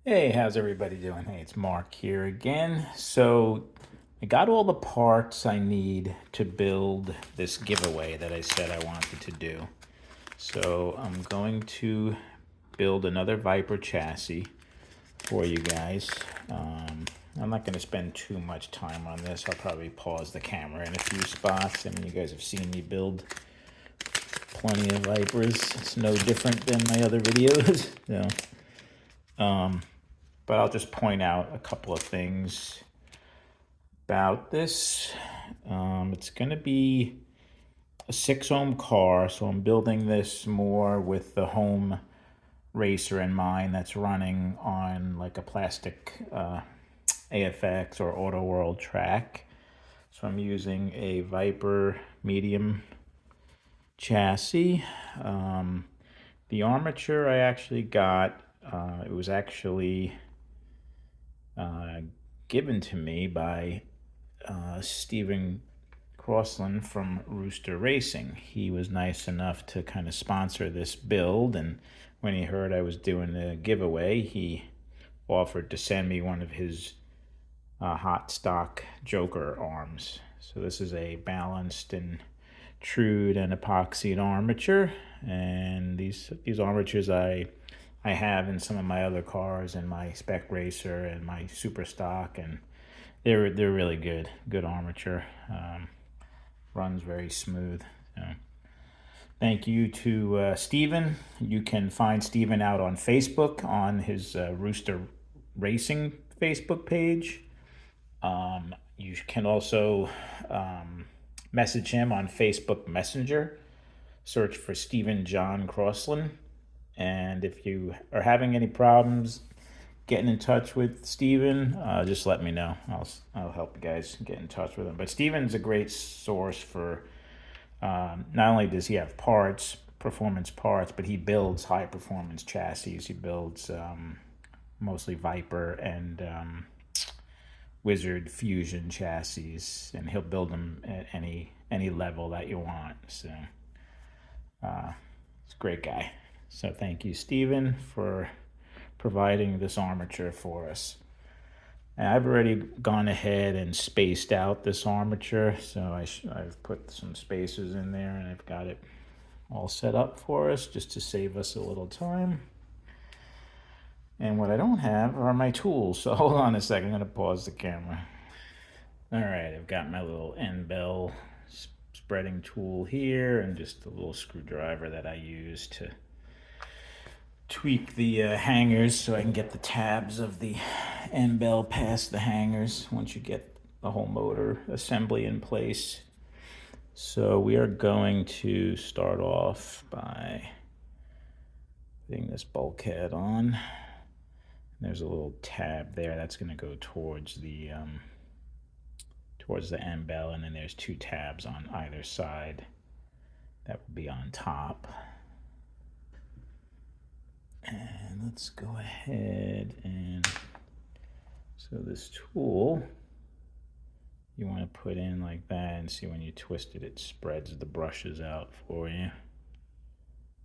Hey, how's everybody doing? Hey, it's Mark here again. So, I got all the parts I need to build this giveaway that I said I wanted to do. So, I'm going to build another Viper chassis for you guys. I'm not going to spend too much time on this. I'll probably pause the camera in a few spots. I mean, you guys have seen me build plenty of Vipers. It's no different than my other videos. But I'll just point out a couple of things about this. It's going to be a 6-ohm car, so I'm building this more with the home racer in mind that's running on like a plastic AFX or Auto World track. So I'm using a Viper medium chassis. The armature I actually got, it was actually given to me by Stephen Crossland from Rooster Racing. He was nice enough to kind of sponsor this build, and when he heard I was doing a giveaway, he offered to send me one of his hot stock Joker arms. So this is a balanced and trued and epoxied armature, and these armatures I have in some of my other cars, and my Spec Racer and my Super Stock, and they're really good armature. Runs very smooth. So, thank you to Steven. You can find Steven out on Facebook on his Rooster Racing Facebook page. You can also message him on Facebook Messenger. Search for Stephen John Crossland. And if you are having any problems getting in touch with Steven, just let me know. I'll help you guys get in touch with him. But Steven's a great source for, not only does he have parts, performance parts, but he builds high performance chassis. He builds mostly Viper and Wizard Fusion chassis, and he'll build them at any level that you want. So he's a great guy. So thank you, Steven, for providing this armature for us. And I've already gone ahead and spaced out this armature, so I've put some spacers in there, and I've got it all set up for us just to save us a little time. And what I don't have are my tools, so hold on a second. I'm going to pause the camera. All right, I've got my little end bell spreading tool here, and just a little screwdriver that I use to tweak the hangers so I can get the tabs of the end bell past the hangers once you get the whole motor assembly in place. So we are going to start off by putting this bulkhead on. There's a little tab there that's going to go towards the end bell, and then there's 2 tabs on either side that will be on top. And let's go ahead and, so this tool you want to put in like that, and see when you twist it, it spreads the brushes out for you.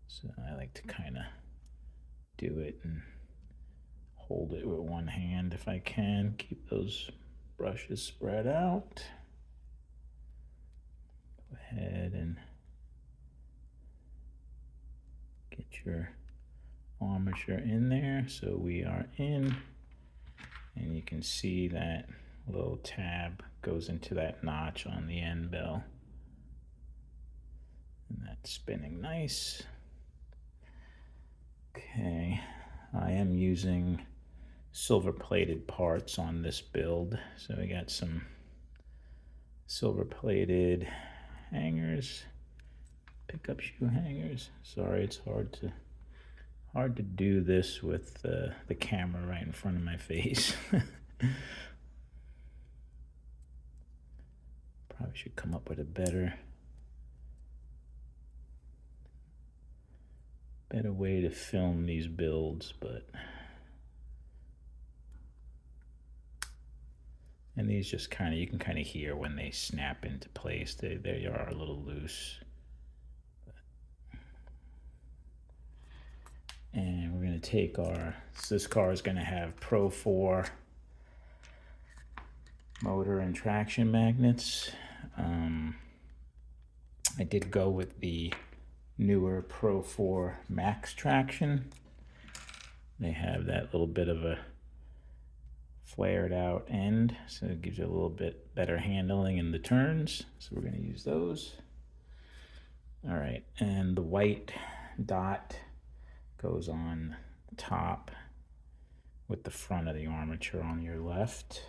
So I like to kind of do it and hold it with one hand if I can. Keep those brushes spread out. Go ahead and get your armature in there. So we are in, and you can see that little tab goes into that notch on the end bell, and that's spinning nice. Okay, I am using silver plated parts on this build, so we got some silver plated hangers, pickup shoe hangers. Sorry, it's hard to do this with the camera right in front of my face. Probably should come up with a better way to film these builds, but and these just kind of, you can kind of hear when they snap into place. They are a little loose. And we're going to take so this car is going to have Pro 4 motor and traction magnets. I did go with the newer Pro 4 Max traction. They have that little bit of a flared out end, so it gives you a little bit better handling in the turns. So we're going to use those. All right, and the white dot goes on top with the front of the armature on your left.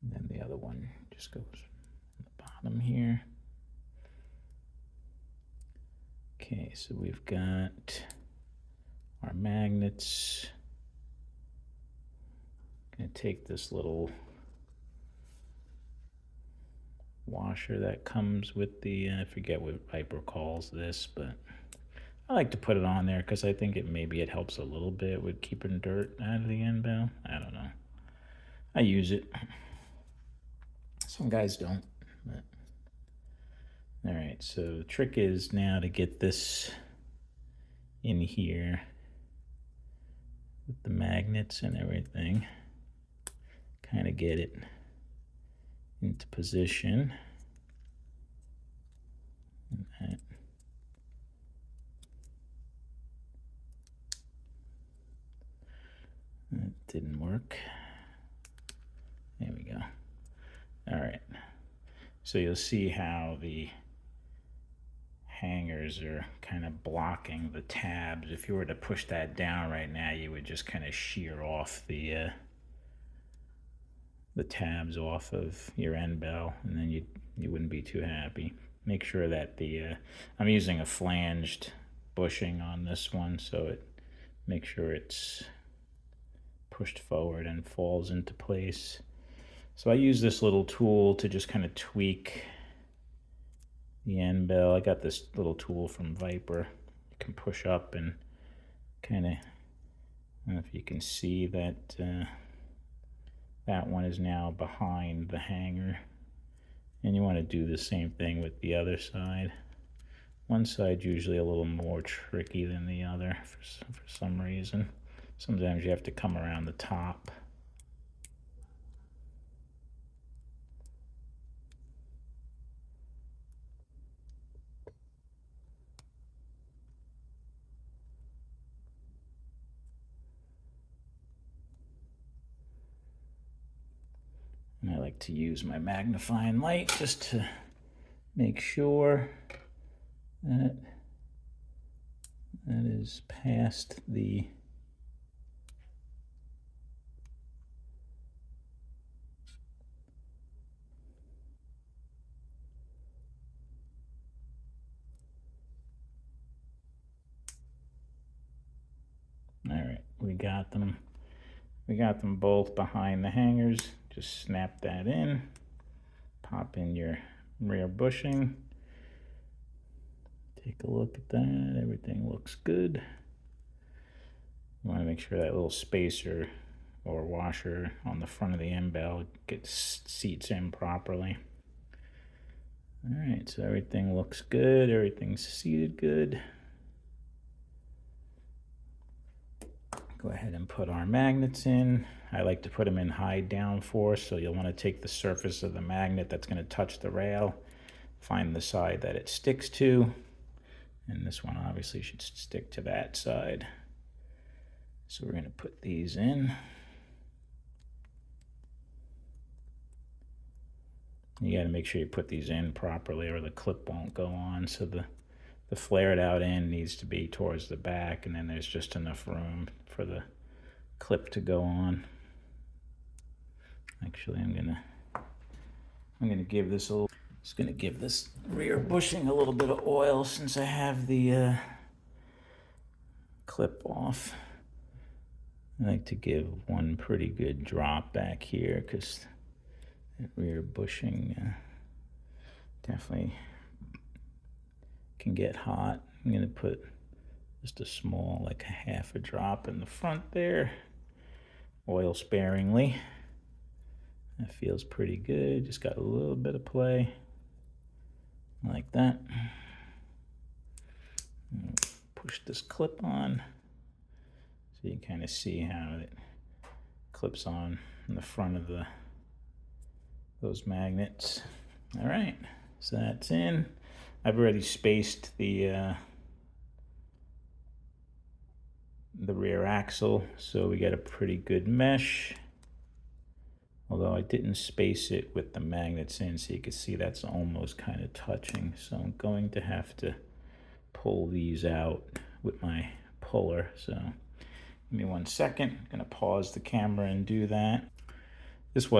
And then the other one just goes on the bottom here. Okay, so we've got our magnets. Gonna take this little washer that comes with the, I forget what Viper calls this, but I like to put it on there because I think maybe it helps a little bit with keeping dirt out of the end bell. I don't know. I use it. Some guys don't. But. All right, so the trick is now to get this in here with the magnets and everything. Kind of get it into position. And that didn't work. There we go. All right. So you'll see how the hangers are kind of blocking the tabs. If you were to push that down right now, you would just kind of shear off the tabs off of your end bell, and then you wouldn't be too happy. Make sure that I'm using a flanged bushing on this one, so it make sure it's pushed forward and falls into place. So I use this little tool to just kind of tweak the end bell. I got this little tool from Viper. You can push up and kind of, I don't know if you can see that that one is now behind the hanger. And you want to do the same thing with the other side. One side's usually a little more tricky than the other for some reason. Sometimes you have to come around the top. And I like to use my magnifying light just to make sure that that is past the all right, we got them both behind the hangers. Just snap that in, pop in your rear bushing, take a look at that. Everything looks good. You want to make sure that little spacer or washer on the front of the end bell seats in properly. All right, so everything looks good. Everything's seated good. Go ahead and put our magnets in. I like to put them in high downforce, so you'll want to take the surface of the magnet that's going to touch the rail, find the side that it sticks to, and this one obviously should stick to that side. So we're going to put these in. You got to make sure you put these in properly or the clip won't go on. So the flared out end needs to be towards the back, and then there's just enough room for the clip to go on. Actually, I'm gonna give this just gonna give this rear bushing a little bit of oil since I have the clip off. I like to give one pretty good drop back here because that rear bushing definitely can get hot. I'm gonna put just a small, like a half a drop in the front there, oil sparingly. That feels pretty good. Just got a little bit of play like that. Push this clip on. So you kind of see how it clips on in the front of those magnets. All right, so that's in. I've already spaced the rear axle, so we got a pretty good mesh. Although I didn't space it with the magnets in, so you can see that's almost kind of touching. So I'm going to have to pull these out with my puller. So give me 1 second. I'm gonna pause the camera and do that. This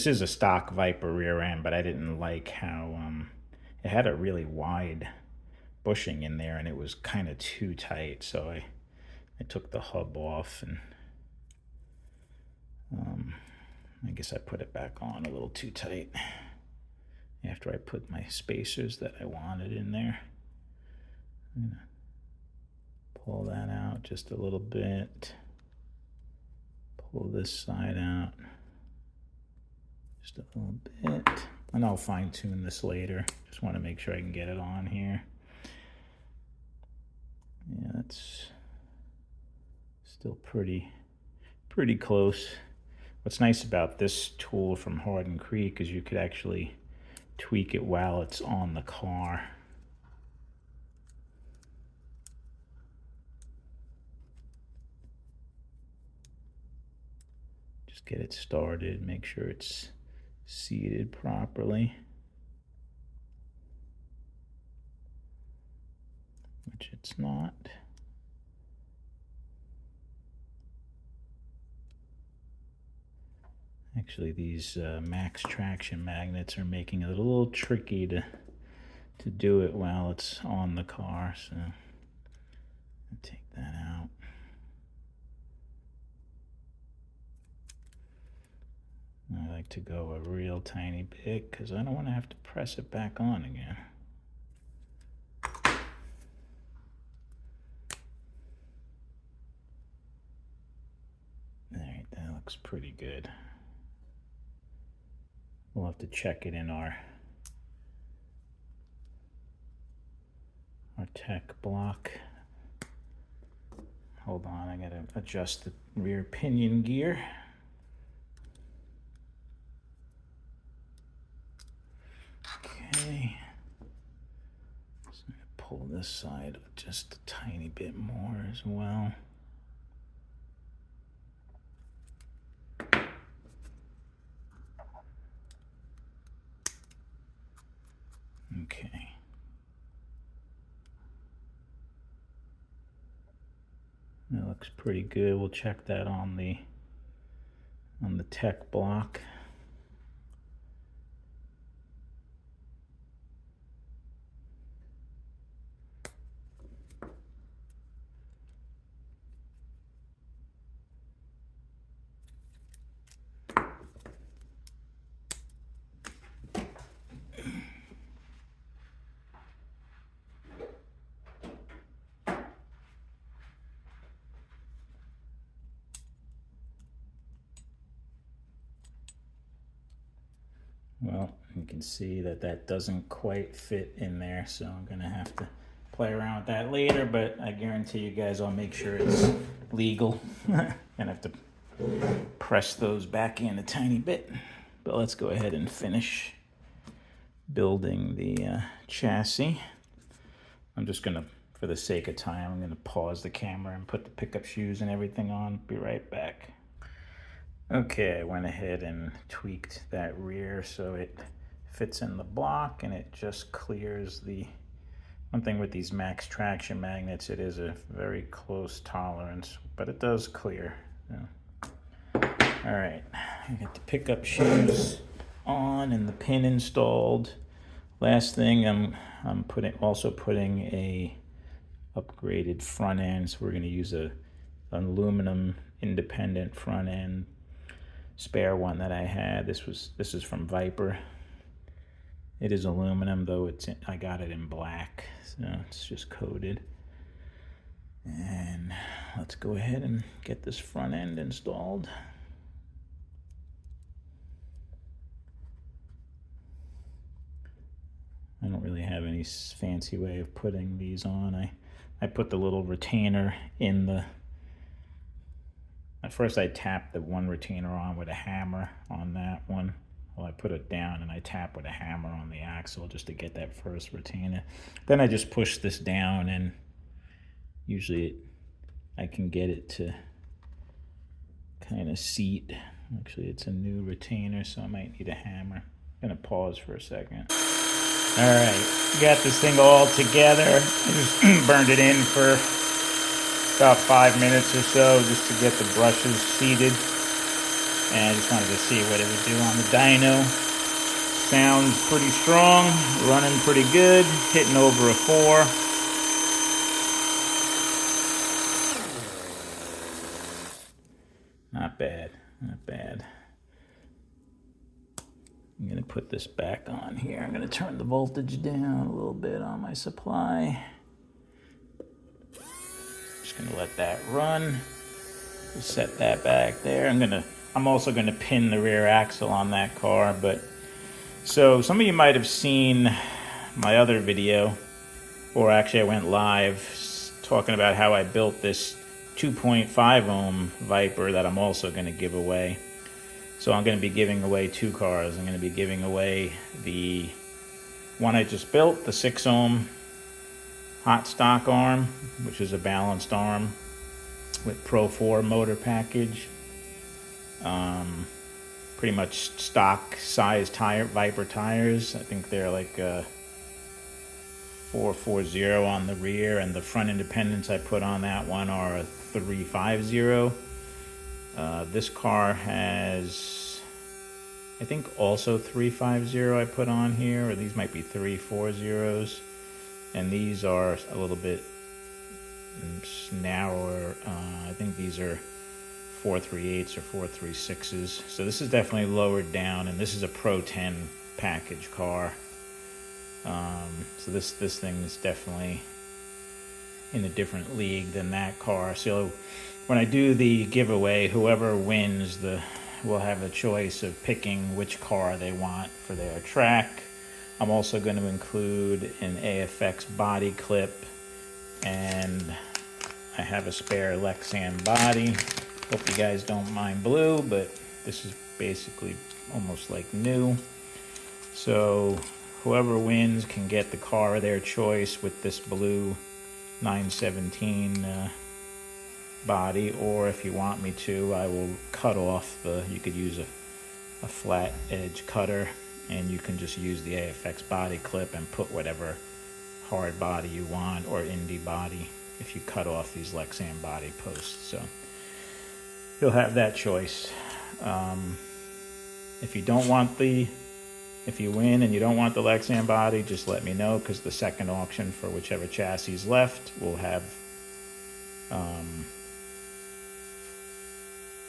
is a stock Viper rear end, but I didn't like how it had a really wide bushing in there, and it was kind of too tight. So I took the hub off, and I guess I put it back on a little too tight after I put my spacers that I wanted in there. I'm gonna pull that out just a little bit. Pull this side out just a little bit. And I'll fine tune this later. Just want to make sure I can get it on here. Yeah, that's still pretty close. What's nice about this tool from Hardin Creek is you could actually tweak it while it's on the car. Just get it started, make sure it's seated properly, which it's not. Actually, these max traction magnets are making it a little tricky to do it while it's on the car, so I'll take that out. I like to go a real tiny bit because I don't want to have to press it back on again. All right, that looks pretty good. We'll have to check it in our tech block. Hold on, I gotta adjust the rear pinion gear. Okay. So I'm gonna pull this side just a tiny bit more as well. Okay. That looks pretty good. We'll check that on the tech block. Well, you can see that doesn't quite fit in there, so I'm gonna have to play around with that later, but I guarantee you guys I'll make sure it's legal. Gonna have to press those back in a tiny bit, but let's go ahead and finish building the chassis. I'm just gonna, for the sake of time, I'm gonna pause the camera and put the pickup shoes and everything on. Be right back. Okay, I went ahead and tweaked that rear so it fits in the block and it just clears the, one thing with these max traction magnets, it is a very close tolerance, but it does clear. So. All right, I got the pickup shoes on and the pin installed. Last thing, I'm also putting a upgraded front end, so we're going to use an aluminum independent front end. Spare one that I had. This is from Viper. It is aluminum, though I got it in black, so it's just coated. And let's go ahead and get this front end installed. I don't really have any fancy way of putting these on. I put the little retainer in At first I tapped the one retainer on with a hammer on that one. Well, I put it down and I tap with a hammer on the axle just to get that first retainer. Then I just push this down, and usually I can get it to kind of seat. Actually, it's a new retainer, so I might need a hammer. I'm gonna pause for a second. All right, got this thing all together. I just burned it in for about 5 minutes or so just to get the brushes seated. And I just wanted to see what it would do on the dyno. Sounds pretty strong, running pretty good, hitting over a 4. Not bad, not bad. I'm gonna put this back on here. I'm gonna turn the voltage down a little bit on my supply. Just gonna let that run. Just set that back there. I'm also gonna pin the rear axle on that car. But so some of you might have seen my other video, or actually I went live talking about how I built this 2.5 ohm Viper that I'm also gonna give away. So I'm going to be giving away 2 cars. I'm going to be giving away the one I just built, the 6 ohm hot stock arm, which is a balanced arm with Pro 4 motor package. Pretty much stock size Viper tires. I think they're like 440 on the rear, and the front independents I put on that one are a 350. This car has, I think, also 350 I put on here, or these might be 340s, and these are a little bit narrower. I think these are 438s or 436s. So this is definitely lowered down, and this is a Pro 10 package car. So this thing is definitely in a different league than that car. So when I do the giveaway, whoever wins will have a choice of picking which car they want for their track. I'm also going to include an AFX body clip, and I have a spare Lexan body. Hope you guys don't mind blue, but this is basically almost like new. So whoever wins can get the car of their choice with this blue 917 body, or if you want me to, I will cut off you could use a flat edge cutter, and you can just use the AFX body clip and put whatever hard body you want, or Indy body, if you cut off these Lexan body posts. So you'll have that choice. If you win and you don't want the Lexan body, just let me know, because the second auction for whichever chassis is left will have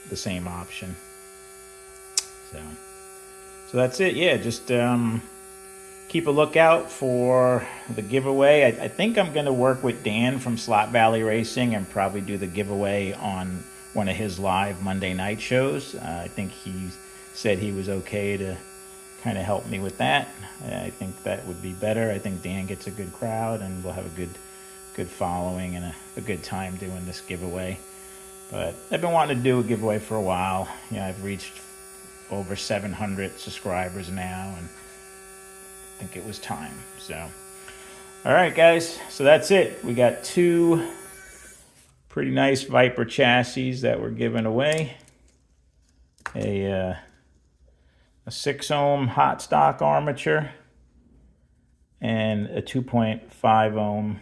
the same option. So that's it. Yeah, just keep a lookout for the giveaway. I think I'm going to work with Dan from Slot Valley Racing and probably do the giveaway on one of his live Monday night shows. I think he said he was okay to kind of help me with that. I think that would be better. I think Dan gets a good crowd, and we'll have a good following and a good time doing this giveaway. But I've been wanting to do a giveaway for a while. I've reached over 700 subscribers now, and I think it was time. So, all right, guys. So that's it. We got 2 pretty nice Viper chassis that we're giving away. A 6 ohm hot stock armature and a 2.5 ohm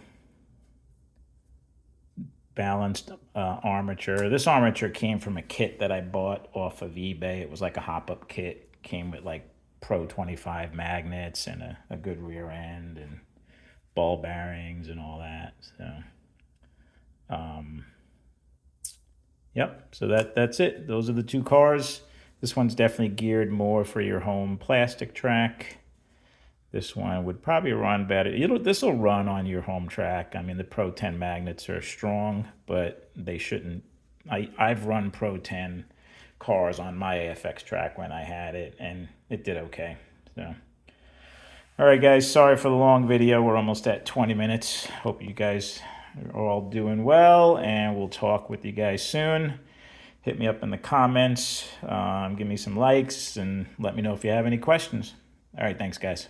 balanced armature. This armature came from a kit that I bought off of eBay. It was like a hop-up kit. Came with like Pro 25 magnets and a good rear end and ball bearings and all that. So, yep. So that's it. Those are the 2 cars. This one's definitely geared more for your home plastic track. This one would probably run better. This will run on your home track. I mean, the Pro 10 magnets are strong, but they shouldn't. I've run Pro 10 cars on my AFX track when I had it, and it did okay. So, all right, guys. Sorry for the long video. We're almost at 20 minutes. Hope you guys are all doing well, and we'll talk with you guys soon. hit me up in the comments, give me some likes, and let me know if you have any questions. All right, thanks, guys.